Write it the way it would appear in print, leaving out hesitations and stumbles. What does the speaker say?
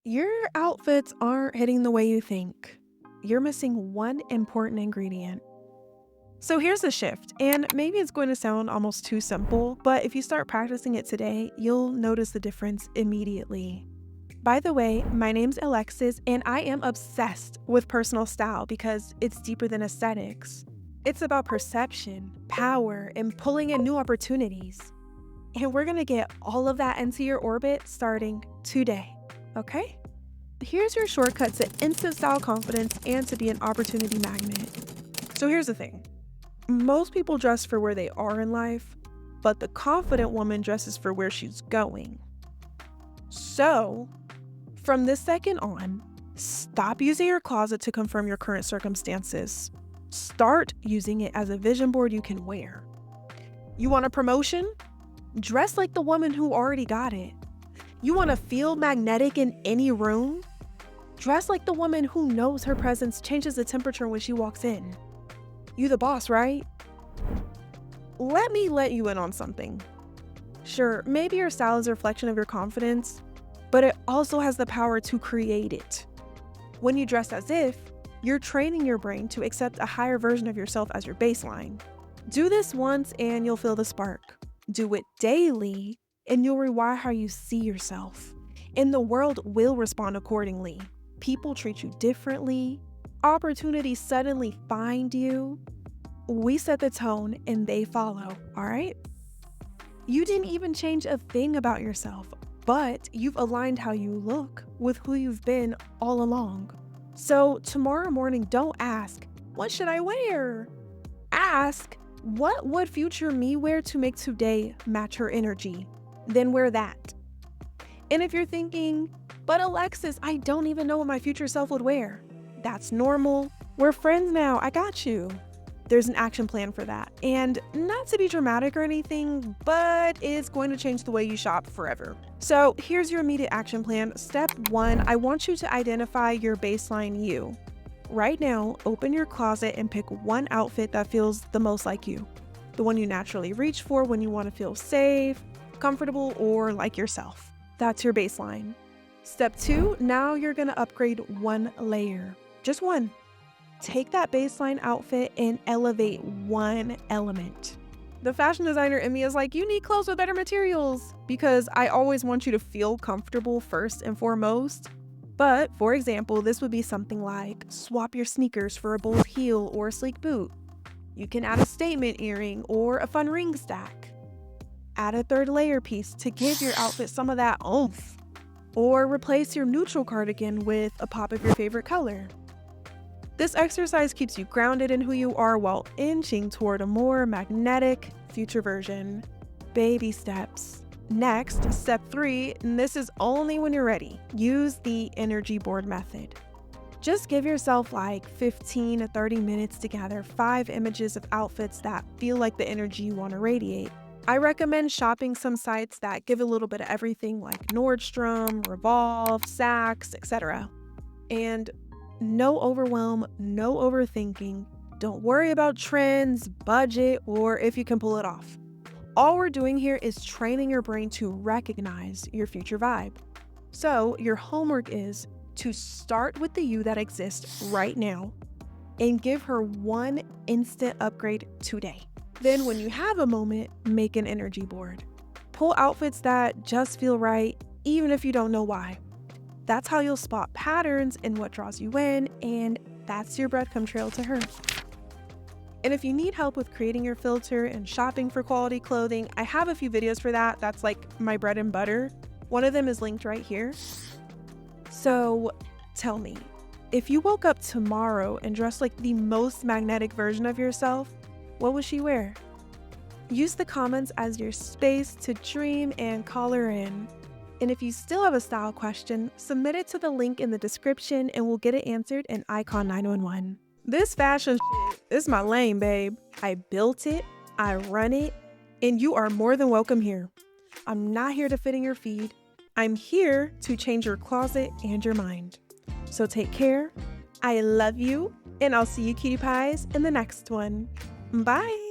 Your outfits aren't hitting the way you think. You're missing one important ingredient. So here's the shift, and maybe it's going to sound almost too simple, but if you start practicing it today, you'll notice the difference immediately. By the way, my name's Alexis, and I am obsessed with personal style because it's deeper than aesthetics. It's about perception, power, and pulling in new opportunities. And we're gonna get all of that into your orbit starting today, okay? Here's your shortcut to instant style confidence and to be an opportunity magnet. So here's the thing. Most people dress for where they are in life, but the confident woman dresses for where she's going. So, from this second on, stop using your closet to confirm your current circumstances. Start using it as a vision board you can wear. You want a promotion? Dress like the woman who already got it. You want to feel magnetic in any room? Dress like the woman who knows her presence changes the temperature when she walks in. You the boss, right? Let me let you in on something. Sure, maybe your style is a reflection of your confidence, but it also has the power to create it. When you dress as if, you're training your brain to accept a higher version of yourself as your baseline. Do this once and you'll feel the spark. Do it daily and you'll rewire how you see yourself. And the world will respond accordingly. People treat you differently. Opportunities suddenly find you. We set the tone and they follow, all right? You didn't even change a thing about yourself, but you've aligned how you look with who you've been all along. So tomorrow morning, don't ask, what should I wear? Ask, what would future me wear to make today match her energy? Then wear that. And if you're thinking, but Alexis, I don't even know what my future self would wear. That's normal. We're friends now. I got you. There's an action plan for that. And not to be dramatic or anything, but it's going to change the way you shop forever. So here's your immediate action plan. Step 1, I want you to identify your baseline you. Right now, open your closet and pick one outfit that feels the most like you. The one you naturally reach for when you want to feel safe, comfortable, or like yourself. That's your baseline. Step 2, now you're going to upgrade one layer. Just one. Take that baseline outfit and elevate one element. The fashion designer in me is like, you need clothes with better materials because I always want you to feel comfortable first and foremost. But for example, this would be something like swap your sneakers for a bold heel or a sleek boot. You can add a statement earring or a fun ring stack. Add a third layer piece to give your outfit some of that oomph. Or replace your neutral cardigan with a pop of your favorite color. This exercise keeps you grounded in who you are while inching toward a more magnetic future version. Baby steps. Next, step 3, and this is only when you're ready. Use the energy board method. Just give yourself like 15 to 30 minutes to gather 5 images of outfits that feel like the energy you want to radiate. I recommend shopping some sites that give a little bit of everything like Nordstrom, Revolve, Saks, etc. And no overwhelm, no overthinking. Don't worry about trends, budget, or if you can pull it off. All we're doing here is training your brain to recognize your future vibe. So your homework is to start with the you that exists right now and give her one instant upgrade today. Then when you have a moment, make an energy board. Pull outfits that just feel right, even if you don't know why. That's how you'll spot patterns in what draws you in, and that's your breadcrumb trail to her. And if you need help with creating your filter and shopping for quality clothing, I have a few videos for that. That's like my bread and butter. One of them is linked right here. So tell me, if you woke up tomorrow and dressed like the most magnetic version of yourself, what would she wear? Use the comments as your space to dream and call her in. And if you still have a style question, submit it to the link in the description and we'll get it answered in Icon 911. This fashion shit is my lane, babe. I built it, I run it, and you are more than welcome here. I'm not here to fit in your feed. I'm here to change your closet and your mind. So take care. I love you, and I'll see you cutie pies in the next one. Bye.